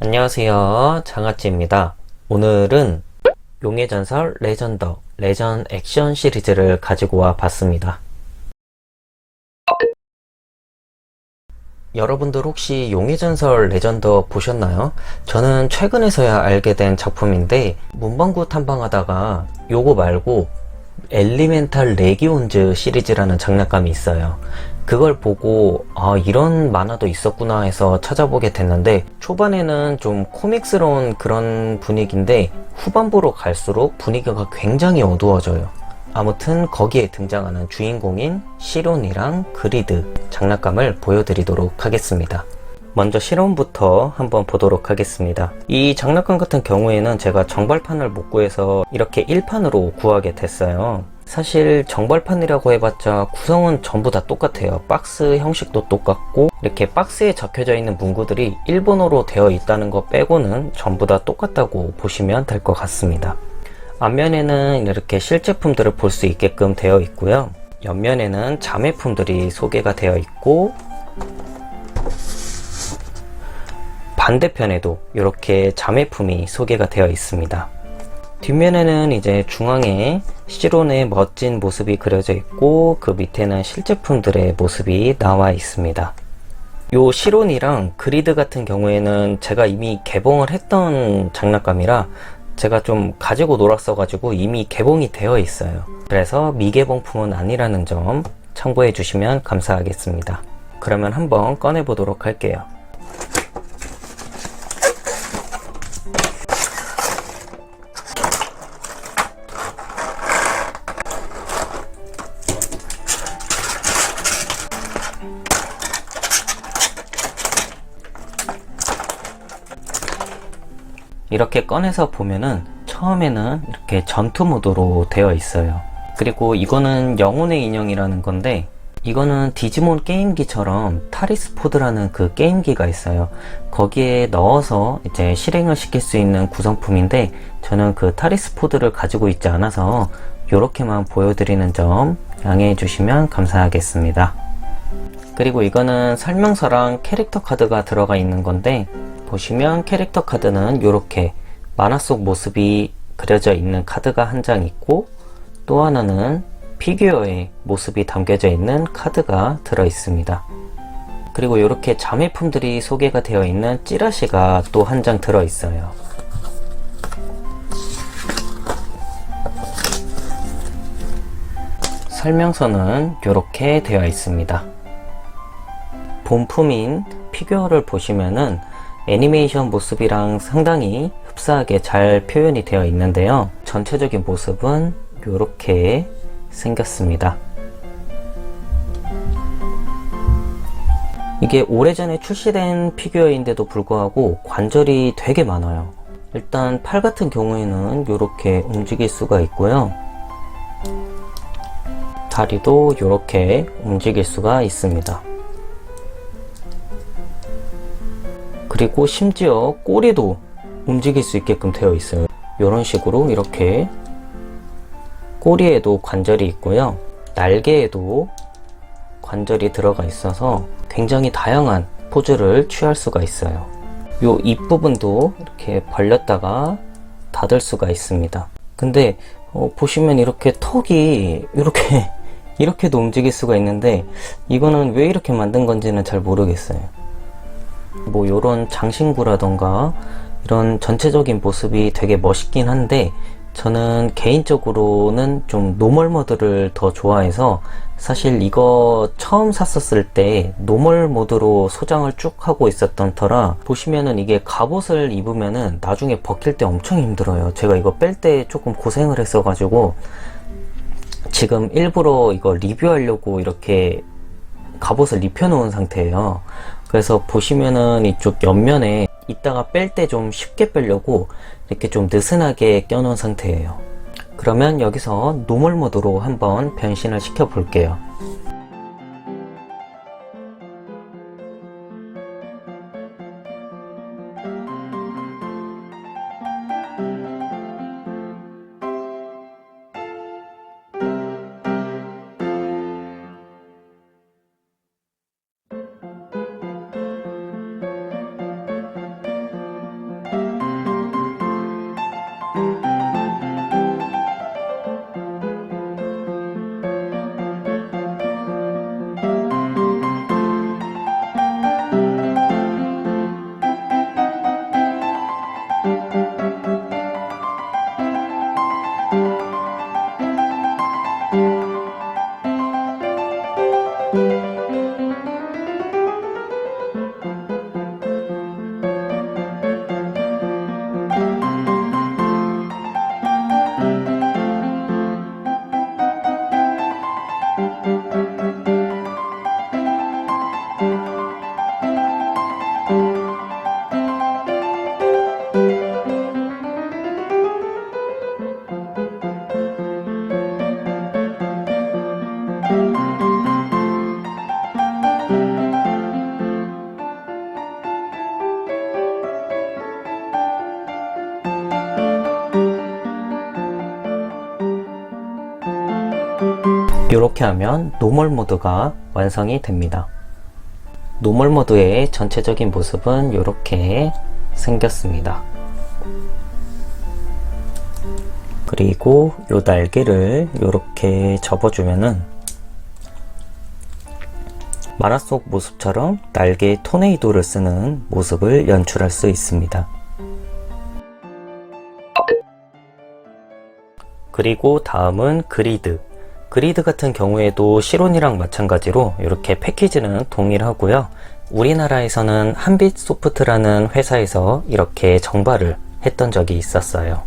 안녕하세요, 장아찌입니다. 오늘은 용의 전설 레전더 레전 액션 시리즈를 가지고 와 봤습니다. 여러분들 혹시 용의 전설 레전더 보셨나요? 저는 최근에서야 알게 된 작품인데 문방구 탐방하다가 요거 말고 엘리멘탈 레기온즈 시리즈라는 장난감이 있어요. 그걸 보고 이런 만화도 있었구나 해서 찾아보게 됐는데, 초반에는 좀 코믹스러운 그런 분위기인데 후반부로 갈수록 분위기가 굉장히 어두워져요. 아무튼 거기에 등장하는 주인공인 시론이랑 그리드 장난감을 보여드리도록 하겠습니다. 먼저 실온부터 한번 보도록 하겠습니다. 이 장난감 같은 경우에는 제가 정발판을 못 구해서 이렇게 1판으로 구하게 됐어요. 사실 정발판이라고 해봤자 구성은 전부 다 똑같아요. 박스 형식도 똑같고 이렇게 박스에 적혀져 있는 문구들이 일본어로 되어 있다는 거 빼고는 전부 다 똑같다고 보시면 될 것 같습니다. 앞면에는 이렇게 실제품들을 볼 수 있게끔 되어 있고요. 옆면에는 자매품들이 소개가 되어 있고, 반대편에도 이렇게 자매품이 소개가 되어 있습니다. 뒷면에는 이제 중앙에 시론의 멋진 모습이 그려져 있고, 그 밑에는 실제품들의 모습이 나와 있습니다. 요 시론이랑 그리드 같은 경우에는 제가 이미 개봉을 했던 장난감이라 제가 좀 가지고 놀았어 가지고 이미 개봉이 되어 있어요. 그래서 미개봉품은 아니라는 점 참고해 주시면 감사하겠습니다. 그러면 한번 꺼내 보도록 할게요. 이렇게 꺼내서 보면은 처음에는 이렇게 전투 모드로 되어 있어요. 그리고 이거는 영혼의 인형이라는 건데, 이거는 디지몬 게임기처럼 타리스포드라는 그 게임기가 있어요. 거기에 넣어서 이제 실행을 시킬 수 있는 구성품인데, 저는 그 타리스포드를 가지고 있지 않아서 이렇게만 보여드리는 점 양해해 주시면 감사하겠습니다. 그리고 이거는 설명서랑 캐릭터 카드가 들어가 있는 건데, 보시면 캐릭터 카드는 이렇게 만화 속 모습이 그려져 있는 카드가 한 장 있고, 또 하나는 피규어의 모습이 담겨져 있는 카드가 들어 있습니다. 그리고 이렇게 자매품들이 소개가 되어 있는 찌라시가 또 한 장 들어 있어요. 설명서는 이렇게 되어 있습니다. 본품인 피규어를 보시면은 애니메이션 모습이랑 상당히 흡사하게 잘 표현이 되어 있는데요. 전체적인 모습은 이렇게 생겼습니다. 이게 오래전에 출시된 피규어인데도 불구하고 관절이 되게 많아요. 일단 팔 같은 경우에는 이렇게 움직일 수가 있고요. 다리도 이렇게 움직일 수가 있습니다. 그리고 심지어 꼬리도 움직일 수 있게끔 되어 있어요. 이런 식으로 이렇게 꼬리에도 관절이 있고요. 날개에도 관절이 들어가 있어서 굉장히 다양한 포즈를 취할 수가 있어요. 요 입부분도 이렇게 벌렸다가 닫을 수가 있습니다. 근데 보시면 이렇게 턱이 이렇게도 움직일 수가 있는데, 이거는 왜 이렇게 만든 건지는 잘 모르겠어요. 뭐 요런 장신구라던가 이런 전체적인 모습이 되게 멋있긴 한데, 저는 개인적으로는 좀 노멀 모드를 더 좋아해서, 사실 이거 처음 샀었을 때 노멀 모드로 소장을 쭉 하고 있었던 터라, 보시면은 이게 갑옷을 입으면은 나중에 벗길 때 엄청 힘들어요. 제가 이거 뺄 때 조금 고생을 했어 가지고 지금 일부러 이거 리뷰하려고 이렇게 갑옷을 입혀 놓은 상태예요. 그래서 보시면은 이쪽 옆면에 이따가 뺄 때 좀 쉽게 빼려고 이렇게 좀 느슨하게 껴놓은 상태예요. 그러면 여기서 노멀 모드로 한번 변신을 시켜 볼게요. 이렇게 하면 노멀 모드가 완성이 됩니다. 노멀 모드의 전체적인 모습은 이렇게 생겼습니다. 그리고 이 날개를 이렇게 접어주면은 만화 속 모습처럼 날개 토네이도를 쓰는 모습을 연출할 수 있습니다. 그리고 다음은 그리드. 그리드 같은 경우에도 시론이랑 마찬가지로 이렇게 패키지는 동일하고요. 우리나라에서는 한빛소프트라는 회사에서 이렇게 정발을 했던 적이 있었어요.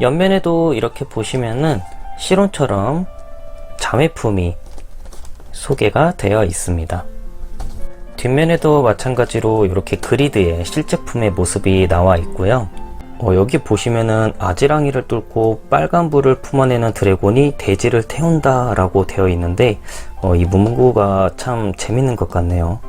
옆면에도 이렇게 보시면은 시론처럼 자매품이 소개가 되어 있습니다. 뒷면에도 마찬가지로 이렇게 그리드의 실제품의 모습이 나와 있고요. 여기 보시면은 아지랑이를 뚫고 빨간불을 품어내는 드래곤이 대지를 태운다 라고 되어 있는데 이 문구가 참 재밌는 것 같네요.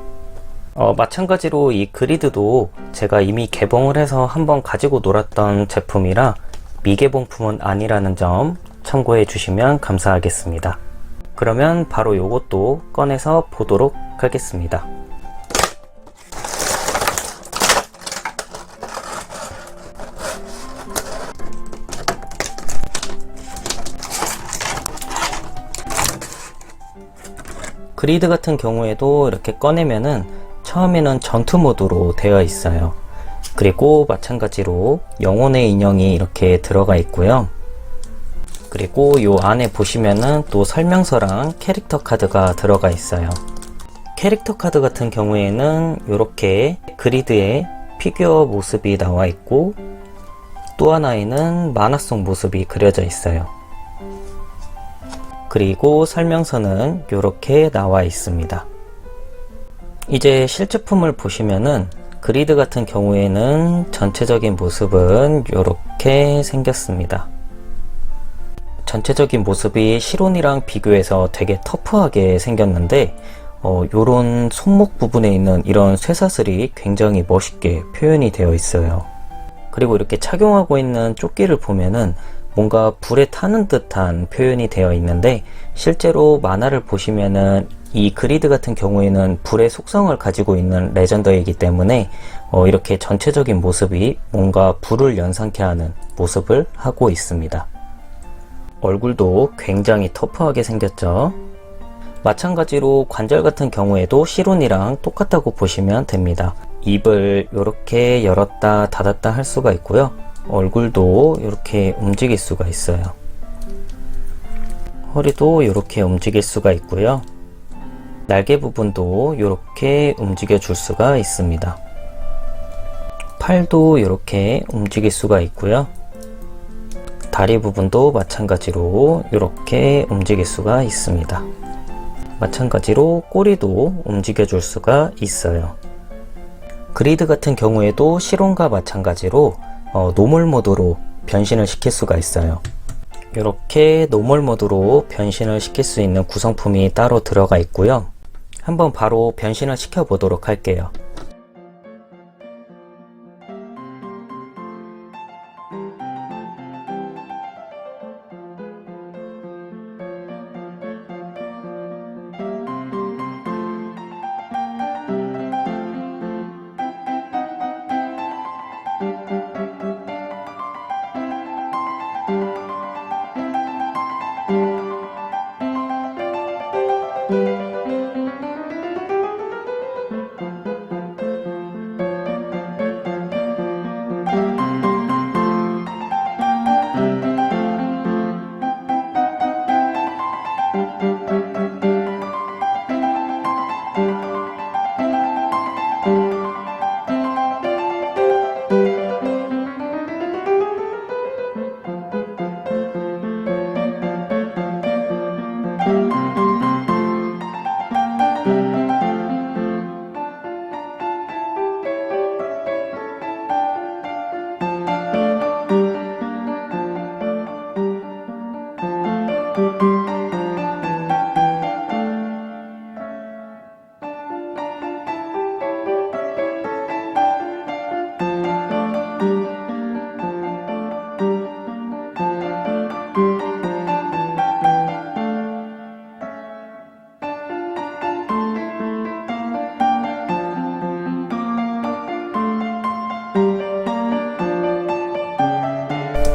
마찬가지로 이 그리드도 제가 이미 개봉을 해서 한번 가지고 놀았던 제품이라 미개봉품은 아니라는 점 참고해 주시면 감사하겠습니다. 그러면 바로 요것도 꺼내서 보도록 하겠습니다. 그리드 같은 경우에도 이렇게 꺼내면은 처음에는 전투 모드로 되어 있어요. 그리고 마찬가지로 영혼의 인형이 이렇게 들어가 있고요. 그리고 요 안에 보시면은 또 설명서랑 캐릭터 카드가 들어가 있어요. 캐릭터 카드 같은 경우에는 이렇게 그리드의 피규어 모습이 나와 있고 또 하나에는 만화 속 모습이 그려져 있어요. 그리고 설명서는 이렇게 나와 있습니다. 이제 실제품을 보시면은 그리드 같은 경우에는 전체적인 모습은 이렇게 생겼습니다. 전체적인 모습이 시론이랑 비교해서 되게 터프하게 생겼는데 요런 손목 부분에 있는 이런 쇠사슬이 굉장히 멋있게 표현이 되어 있어요. 그리고 이렇게 착용하고 있는 조끼를 보면은 뭔가 불에 타는 듯한 표현이 되어 있는데 실제로 만화를 보시면은 이 그리드 같은 경우에는 불의 속성을 가지고 있는 레전더이기 때문에 이렇게 전체적인 모습이 뭔가 불을 연상케 하는 모습을 하고 있습니다. 얼굴도 굉장히 터프하게 생겼죠. 마찬가지로 관절 같은 경우에도 시론이랑 똑같다고 보시면 됩니다. 입을 이렇게 열었다 닫았다 할 수가 있고요. 얼굴도 이렇게 움직일 수가 있어요. 허리도 이렇게 움직일 수가 있고요. 날개 부분도 이렇게 움직여 줄 수가 있습니다. 팔도 이렇게 움직일 수가 있고요. 다리 부분도 마찬가지로 이렇게 움직일 수가 있습니다. 마찬가지로 꼬리도 움직여 줄 수가 있어요. 그리드 같은 경우에도 시론과 마찬가지로 노멀 모드로 변신을 시킬 수가 있어요. 이렇게 노멀 모드로 변신을 시킬 수 있는 구성품이 따로 들어가 있고요. 한번 바로 변신을 시켜 보도록 할게요.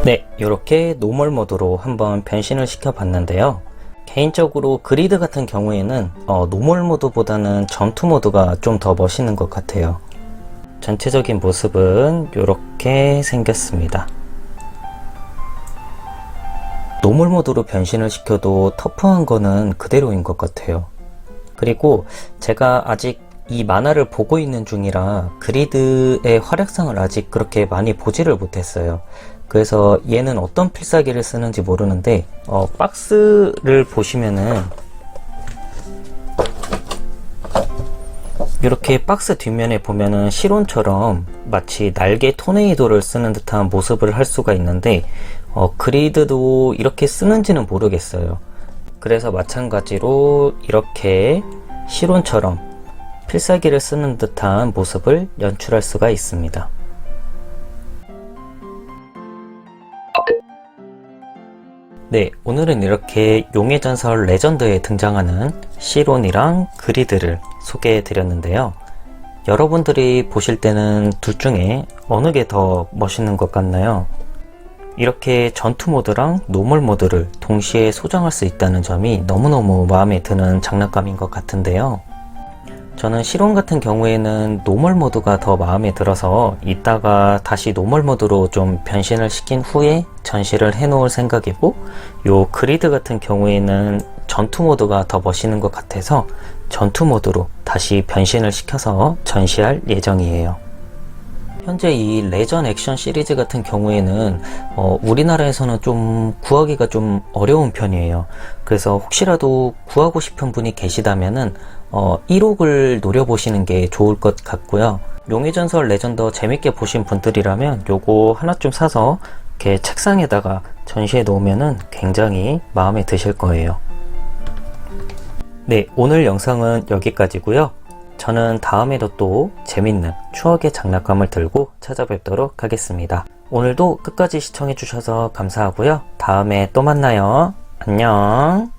네, 이렇게 노멀 모드로 한번 변신을 시켜 봤는데요. 개인적으로 그리드 같은 경우에는 노멀 모드보다는 전투 모드가 좀 더 멋있는 것 같아요. 전체적인 모습은 이렇게 생겼습니다. 노멀 모드로 변신을 시켜도 터프한 거는 그대로인 것 같아요. 그리고 제가 아직 이 만화를 보고 있는 중이라 그리드의 활약상을 아직 그렇게 많이 보지를 못했어요. 그래서 얘는 어떤 필살기를 쓰는지 모르는데 박스를 보시면은 이렇게 박스 뒷면에 보면은 시론처럼 마치 날개 토네이도를 쓰는 듯한 모습을 할 수가 있는데 그리드도 이렇게 쓰는지는 모르겠어요. 그래서 마찬가지로 이렇게 시론처럼 필살기를 쓰는 듯한 모습을 연출할 수가 있습니다. 네, 오늘은 이렇게 용의 전설 레전드에 등장하는 시론이랑 그리드를 소개해 드렸는데요. 여러분들이 보실 때는 둘 중에 어느 게 더 멋있는 것 같나요? 이렇게 전투 모드랑 노멀 모드를 동시에 소장할 수 있다는 점이 너무너무 마음에 드는 장난감인 것 같은데요. 저는 시론 같은 경우에는 노멀 모드가 더 마음에 들어서 이따가 다시 노멀 모드로 좀 변신을 시킨 후에 전시를 해 놓을 생각이고, 요 그리드 같은 경우에는 전투 모드가 더 멋있는 것 같아서 전투 모드로 다시 변신을 시켜서 전시할 예정이에요. 현재 이 레전 액션 시리즈 같은 경우에는 우리나라에서는 좀 구하기가 좀 어려운 편이에요. 그래서 혹시라도 구하고 싶은 분이 계시다면은 1옥을 노려보시는 게 좋을 것 같고요. 용의 전설 레전더 재밌게 보신 분들이라면 요거 하나쯤 사서 이렇게 책상에다가 전시해 놓으면은 굉장히 마음에 드실 거예요. 네, 오늘 영상은 여기까지고요. 저는 다음에도 또 재밌는 추억의 장난감을 들고 찾아뵙도록 하겠습니다. 오늘도 끝까지 시청해 주셔서 감사하고요. 다음에 또 만나요. 안녕.